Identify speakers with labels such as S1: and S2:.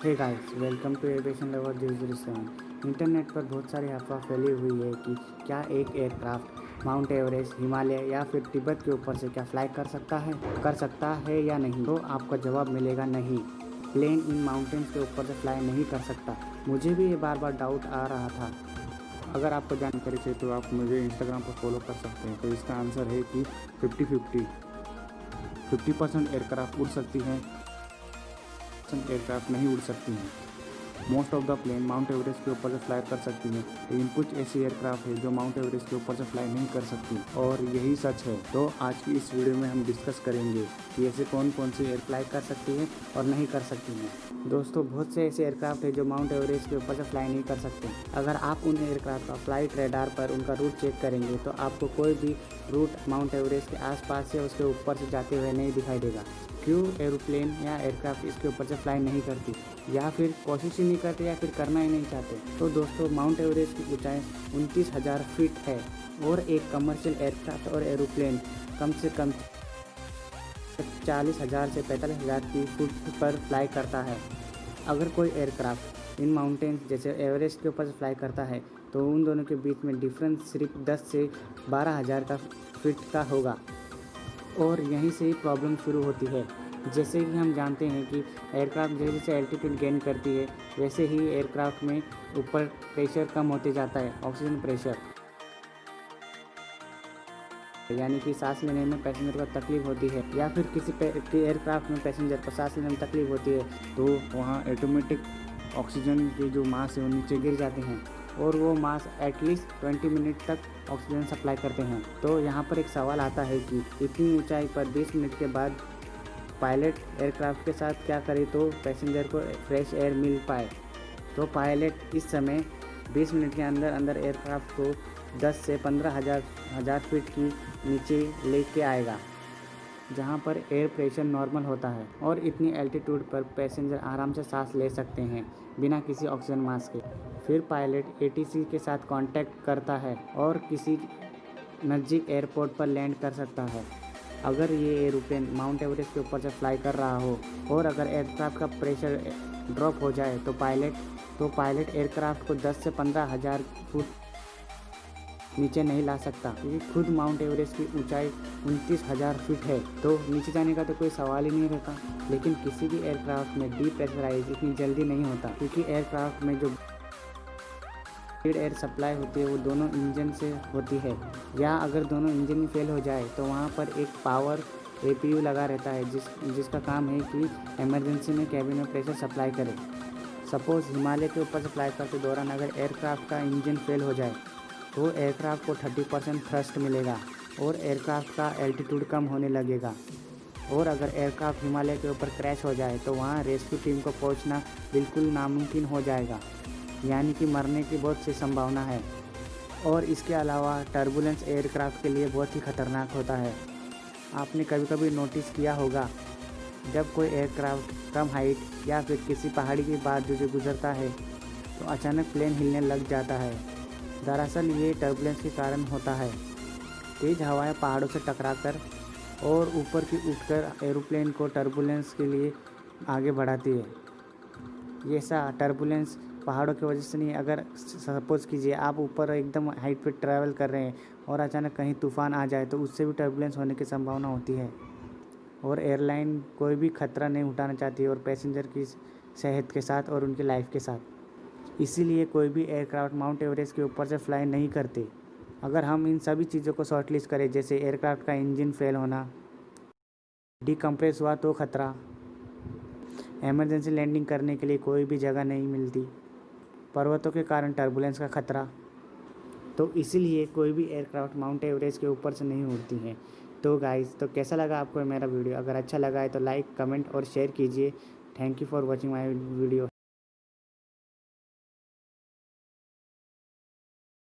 S1: Hey guys, welcome to aviation lover 007। Internet पर बहुत सारी अफवाह फैली हुई है कि क्या एक एयरक्राफ्ट माउंट एवरेस्ट, हिमालय या फिर तिब्बत के ऊपर से क्या फ्लाई कर सकता है या नहीं। तो आपका जवाब मिलेगा नहीं, प्लेन इन माउंटेन्स के ऊपर से फ्लाई नहीं कर सकता। मुझे भी ये बार बार डाउट आ रहा था। अगर आपको जानकारी चाहिए तो आप मुझे इंस्टाग्राम पर फॉलो कर सकते हैं। तो इसका आंसर है कि 50% एयरक्राफ्ट उड़ सकती हैं, एयरक्राफ्ट नहीं उड़ सकती हैं। Most of the plane Mount Everest के ऊपर से फ्लाई कर सकती हैं, लेकिन कुछ ऐसी एयरक्राफ्ट है जो माउंट एवरेस्ट के ऊपर से फ्लाई नहीं कर सकती, और यही सच है। तो आज की इस वीडियो में हम डिस्कस करेंगे कि ऐसे कौन कौन सी एयर फ्लाई कर सकती है और नहीं कर सकती हैं। दोस्तों, बहुत से ऐसे एयरक्राफ्ट है जो माउंट एवरेस्ट के ऊपर से फ्लाई नहीं कर सकते। अगर आप उन एयरक्राफ्ट का फ्लाइट रेडार पर उनका रूट चेक करेंगे तो आपको कोई भी रूट माउंट एवरेस्ट के आसपास या उसके ऊपर से जाते हुए नहीं दिखाई देगा। क्यों एरोप्लेन या एयरक्राफ्ट इसके ऊपर से फ्लाई नहीं करती, या फिर कोशिश ही नहीं करते, या फिर करना ही नहीं चाहते। तो दोस्तों, माउंट एवरेस्ट की ऊंचाई 29,000 फीट है और एक कमर्शियल एयरक्राफ्ट और एरोप्लेन कम से कम 40,000 से 45,000 की फुट पर फ्लाई करता है। अगर कोई एयरक्राफ्ट इन माउंटेन्स जैसे एवरेस्ट के ऊपर से फ्लाई करता है तो उन दोनों के बीच में डिफरेंस सिर्फ 10 से 12,000 का फीट का होगा, और यहीं से ही प्रॉब्लम शुरू होती है। जैसे कि हम जानते हैं कि एयरक्राफ्ट जैसे जैसे एल्टीट्यूड गेन करती है, वैसे ही एयरक्राफ्ट में ऊपर प्रेशर कम होते जाता है, ऑक्सीजन प्रेशर, यानी कि सांस लेने में पैसेंजर को तकलीफ होती है, या फिर किसी एयरक्राफ्ट में पैसेंजर को सांस लेने में तकलीफ होती है, तो वहाँ ऑटोमेटिक ऑक्सीजन के जो मास है वो नीचे गिर जाते हैं, और वो मास एटलीस्ट 20 मिनट तक ऑक्सीजन सप्लाई करते हैं। तो यहाँ पर एक सवाल आता है कि इतनी ऊंचाई पर 20 मिनट के बाद पायलट एयरक्राफ्ट के साथ क्या करे तो पैसेंजर को फ्रेश एयर मिल पाए। तो पायलट इस समय 20 मिनट के अंदर अंदर एयरक्राफ्ट को 10 से 15,000 फीट की नीचे लेके आएगा, जहाँ पर एयर प्रेशर नॉर्मल होता है, और इतनी एल्टीट्यूड पर पैसेंजर आराम से सांस ले सकते हैं बिना किसी ऑक्सीजन मास्क के। फिर पायलट एटीसी के साथ कांटेक्ट करता है और किसी नज़दीक एयरपोर्ट पर लैंड कर सकता है। अगर ये एरोप्लेन माउंट एवरेस्ट के ऊपर से फ्लाई कर रहा हो और अगर एयरक्राफ्ट का प्रेशर ड्रॉप हो जाए तो पायलट एयरक्राफ्ट को 10 से 15,000 फुट नीचे नहीं ला सकता, क्योंकि खुद माउंट एवरेस्ट की ऊंचाई 29,000 फीट है। तो नीचे जाने का तो कोई सवाल ही नहीं रहता। लेकिन किसी भी एयरक्राफ्ट में डीप्रेशराइज इतनी जल्दी नहीं होता, क्योंकि एयरक्राफ्ट में जो एयर सप्लाई होती है वो दोनों इंजन से होती है, या अगर दोनों इंजन ही फेल हो जाए तो वहाँ पर एक पावर एपीयू लगा रहता है जिसका काम है कि इमरजेंसी में कैबिन में प्रेशर सप्लाई करे। सपोज़ हिमालय के ऊपर से फ्लाई करते दौरान अगर एयरक्राफ्ट का इंजन फेल हो जाए तो एयरक्राफ्ट को 30% थ्रस्ट मिलेगा और एयरक्राफ्ट का एल्टीट्यूड कम होने लगेगा, और अगर एयरक्राफ्ट हिमालय के ऊपर क्रैश हो जाए तो वहाँ रेस्क्यू टीम को पहुँचना बिल्कुल नामुमकिन हो जाएगा, यानी कि मरने की बहुत सी संभावना है। और इसके अलावा टर्बुलेंस एयरक्राफ्ट के लिए बहुत ही खतरनाक होता है। आपने कभी कभी नोटिस किया होगा, जब कोई एयरक्राफ्ट कम हाइट या फिर किसी पहाड़ी के बाद जो गुजरता है तो अचानक प्लेन हिलने लग जाता है। दरअसल ये टर्बुलेंस के कारण होता है। तेज़ हवाएं पहाड़ों से टकराकर और ऊपर की उठकर एरोप्लेन को टर्बुलेंस के लिए आगे बढ़ाती है। ये ऐसा टर्बुलेंस पहाड़ों की वजह से नहीं, अगर सपोज़ कीजिए आप ऊपर एकदम हाइट पे ट्रैवल कर रहे हैं और अचानक कहीं तूफ़ान आ जाए तो उससे भी टर्बुलेंस होने की संभावना होती है। और एयरलाइन कोई भी खतरा नहीं उठाना चाहती है, और पैसेंजर की सेहत के साथ और उनकी लाइफ के साथ। इसीलिए कोई भी एयरक्राफ्ट माउंट एवरेस्ट के ऊपर से फ्लाई नहीं करते। अगर हम इन सभी चीज़ों को शॉर्ट लिस्ट करें, जैसे एयरक्राफ्ट का इंजन फेल होना, डिकम्प्रेस हुआ तो खतरा, इमरजेंसी लैंडिंग करने के लिए कोई भी जगह नहीं मिलती, पर्वतों के कारण टर्बुलेंस का खतरा, तो इसीलिए कोई भी एयरक्राफ्ट माउंट एवरेस्ट के ऊपर से नहीं उड़ती हैं। तो गाइस, तो कैसा लगा आपको मेरा वीडियो? अगर अच्छा लगा है तो लाइक, कमेंट और शेयर कीजिए। Thank you for watching my video.